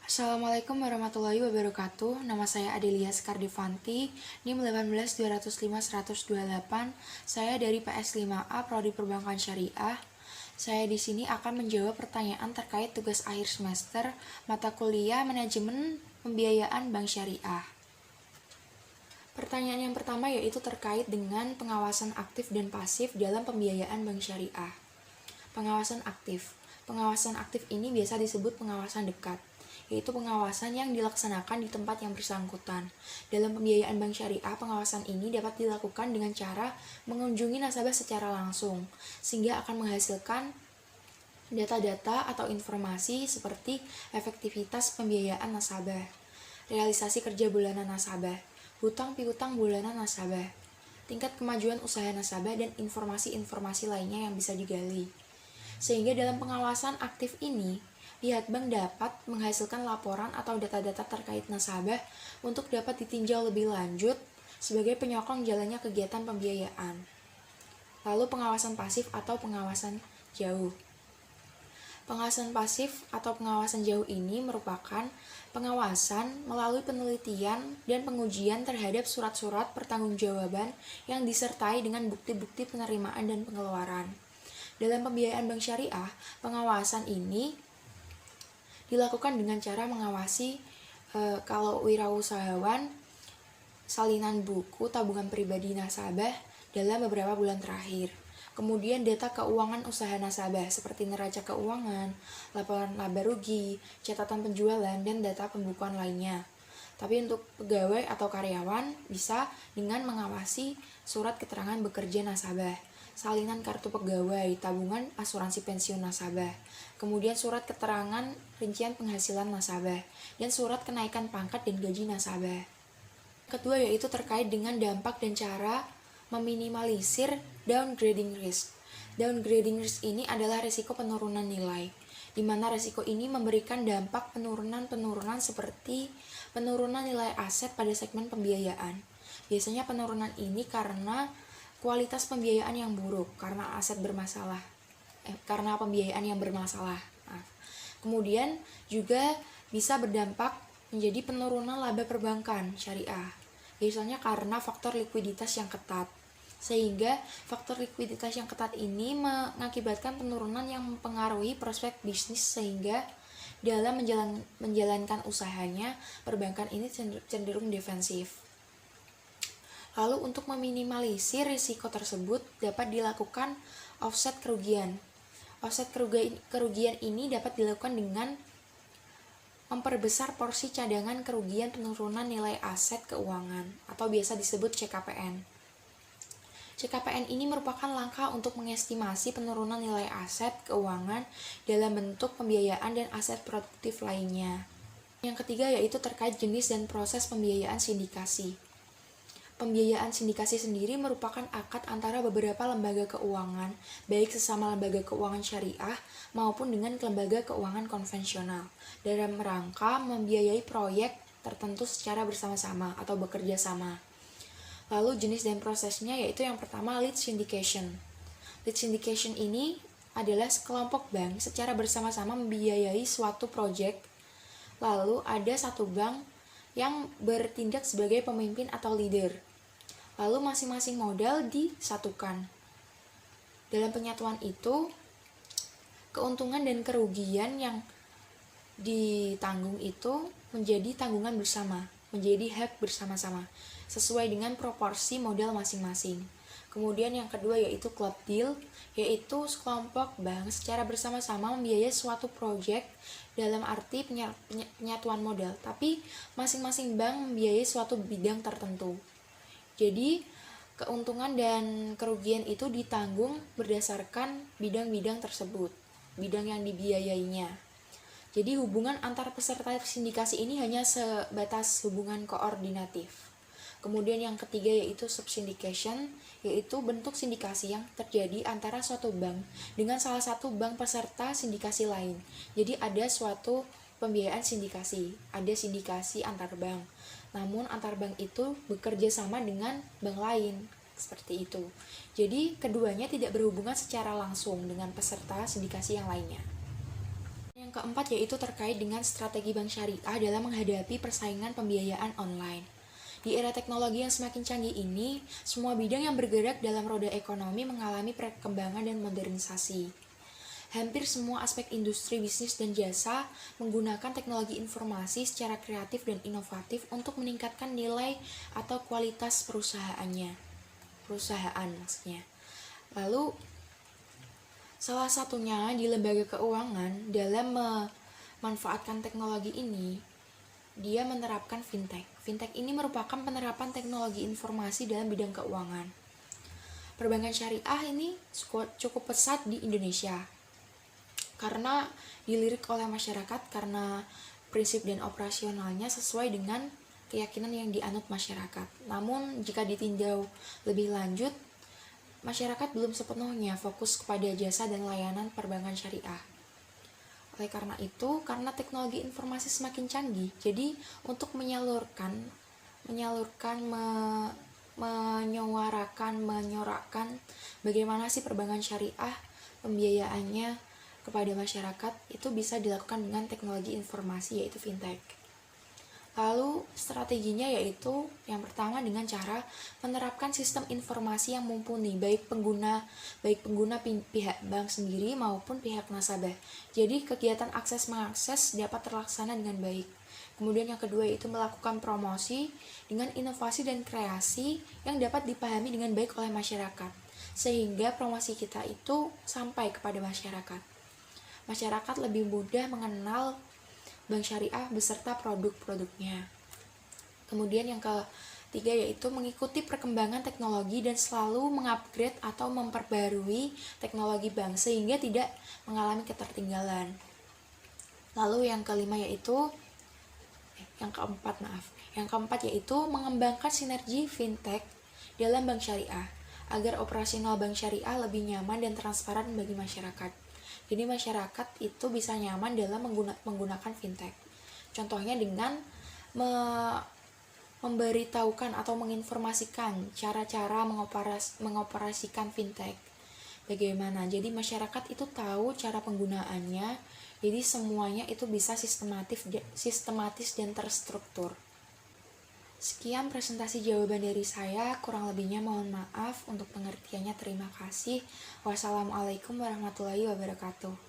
Assalamualaikum warahmatullahi wabarakatuh. Nama saya Adelia Skardivanti, NIM 18205-128. Saya dari PS5A Prodi Perbankan Syariah. Saya di sini akan menjawab pertanyaan terkait tugas akhir semester mata kuliah Manajemen Pembiayaan Bank Syariah. Pertanyaan yang pertama yaitu terkait dengan pengawasan aktif dan pasif dalam pembiayaan bank syariah. Pengawasan aktif. Pengawasan aktif ini biasa disebut pengawasan dekat, yaitu pengawasan yang dilaksanakan di tempat yang bersangkutan. Dalam pembiayaan bank syariah, pengawasan ini dapat dilakukan dengan cara mengunjungi nasabah secara langsung, sehingga akan menghasilkan data-data atau informasi seperti efektivitas pembiayaan nasabah, realisasi kerja bulanan nasabah, hutang piutang bulanan nasabah, tingkat kemajuan usaha nasabah, dan informasi-informasi lainnya yang bisa digali. Sehingga dalam pengawasan aktif ini, pihak bank dapat menghasilkan laporan atau data-data terkait nasabah untuk dapat ditinjau lebih lanjut sebagai penyokong jalannya kegiatan pembiayaan. Lalu pengawasan pasif atau pengawasan jauh. Pengawasan pasif atau pengawasan jauh ini merupakan pengawasan melalui penelitian dan pengujian terhadap surat-surat pertanggungjawaban yang disertai dengan bukti-bukti penerimaan dan pengeluaran. Dalam pembiayaan bank syariah, pengawasan ini dilakukan dengan cara mengawasi kalau wirausahawan salinan buku tabungan pribadi nasabah dalam beberapa bulan terakhir. Kemudian data keuangan usaha nasabah seperti neraca keuangan, laporan laba rugi, catatan penjualan, dan data pembukuan lainnya. Tapi untuk pegawai atau karyawan bisa dengan mengawasi surat keterangan bekerja nasabah, salinan kartu pegawai, tabungan asuransi pensiun nasabah, kemudian surat keterangan rincian penghasilan nasabah, dan surat kenaikan pangkat dan gaji nasabah. Kedua yaitu terkait dengan dampak dan cara meminimalisir downgrading risk. Downgrading risk ini adalah risiko penurunan nilai, di mana risiko ini memberikan dampak penurunan seperti penurunan nilai aset pada segmen pembiayaan. Biasanya penurunan ini karena kualitas pembiayaan yang buruk, karena karena pembiayaan yang bermasalah. Kemudian juga bisa berdampak menjadi penurunan laba perbankan syariah, biasanya karena faktor likuiditas yang ketat. Sehingga faktor likuiditas yang ketat ini mengakibatkan penurunan yang mempengaruhi prospek bisnis, sehingga dalam menjalankan usahanya, perbankan ini cenderung defensif. Lalu untuk meminimalisir risiko tersebut dapat dilakukan offset kerugian. Offset kerugian ini dapat dilakukan dengan memperbesar porsi cadangan kerugian penurunan nilai aset keuangan atau biasa disebut CKPN. CKPN ini merupakan langkah untuk mengestimasi penurunan nilai aset keuangan dalam bentuk pembiayaan dan aset produktif lainnya. Yang ketiga yaitu terkait jenis dan proses pembiayaan sindikasi. Pembiayaan sindikasi sendiri merupakan akad antara beberapa lembaga keuangan, baik sesama lembaga keuangan syariah maupun dengan lembaga keuangan konvensional, dalam rangka membiayai proyek tertentu secara bersama-sama atau bekerja sama. Lalu jenis dan prosesnya yaitu yang pertama lead syndication. Lead syndication ini adalah sekelompok bank secara bersama-sama membiayai suatu proyek. Lalu ada satu bank yang bertindak sebagai pemimpin atau leader. Lalu masing-masing modal disatukan. Dalam penyatuan itu, keuntungan dan kerugian yang ditanggung itu menjadi tanggungan bersama, menjadi hak bersama-sama, sesuai dengan proporsi modal masing-masing. Kemudian yang kedua yaitu club deal, yaitu sekelompok bank secara bersama-sama membiayai suatu proyek dalam arti penyatuan modal, tapi masing-masing bank membiayai suatu bidang tertentu. Jadi, keuntungan dan kerugian itu ditanggung berdasarkan bidang-bidang tersebut, bidang yang dibiayainya. Jadi, hubungan antar peserta sindikasi ini hanya sebatas hubungan koordinatif. Kemudian yang ketiga yaitu subsyndication, yaitu bentuk sindikasi yang terjadi antara suatu bank dengan salah satu bank peserta sindikasi lain. Jadi ada suatu pembiayaan sindikasi, ada sindikasi antar bank. Namun antar bank itu bekerja sama dengan bank lain, seperti itu. Jadi keduanya tidak berhubungan secara langsung dengan peserta sindikasi yang lainnya. Yang Yang keempat yaitu terkait dengan strategi bank syariah dalam menghadapi persaingan pembiayaan online. Di era teknologi yang semakin canggih ini, semua bidang yang bergerak dalam roda ekonomi mengalami perkembangan dan modernisasi. Hampir semua aspek industri, bisnis, dan jasa menggunakan teknologi informasi secara kreatif dan inovatif untuk meningkatkan nilai atau kualitas perusahaan maksudnya. Lalu, salah satunya di lembaga keuangan dalam memanfaatkan teknologi ini, dia menerapkan fintech. Fintech ini merupakan penerapan teknologi informasi dalam bidang keuangan. Perbankan syariah ini cukup pesat di Indonesia karena dilirik oleh masyarakat karena prinsip dan operasionalnya sesuai dengan keyakinan yang dianut masyarakat. Namun jika ditinjau lebih lanjut, masyarakat belum sepenuhnya fokus kepada jasa dan layanan perbankan syariah. Oleh karena itu, karena teknologi informasi semakin canggih, jadi untuk menyorakkan, menyorakkan bagaimana sih perbankan syariah pembiayaannya kepada masyarakat itu bisa dilakukan dengan teknologi informasi yaitu fintech. Lalu strateginya yaitu yang pertama dengan cara menerapkan sistem informasi yang mumpuni baik pengguna pihak bank sendiri maupun pihak nasabah. Jadi kegiatan akses mengakses dapat terlaksana dengan baik. Kemudian yang kedua yaitu melakukan promosi dengan inovasi dan kreasi yang dapat dipahami dengan baik oleh masyarakat sehingga promosi kita itu sampai kepada masyarakat. Masyarakat lebih mudah mengenal bank syariah beserta produk-produknya. Kemudian yang ketiga yaitu mengikuti perkembangan teknologi dan selalu mengupgrade atau memperbarui teknologi bank sehingga tidak mengalami ketertinggalan. Lalu yang keempat yaitu mengembangkan sinergi fintech dalam bank syariah agar operasional bank syariah lebih nyaman dan transparan bagi masyarakat. Jadi masyarakat itu bisa nyaman dalam menggunakan fintech. Contohnya dengan memberitahukan atau menginformasikan cara-cara mengoperasikan fintech. Bagaimana? Jadi masyarakat itu tahu cara penggunaannya. Jadi semuanya itu bisa sistematis dan terstruktur. Sekian presentasi jawaban dari saya, kurang lebihnya mohon maaf, untuk pengertiannya terima kasih. Wassalamualaikum warahmatullahi wabarakatuh.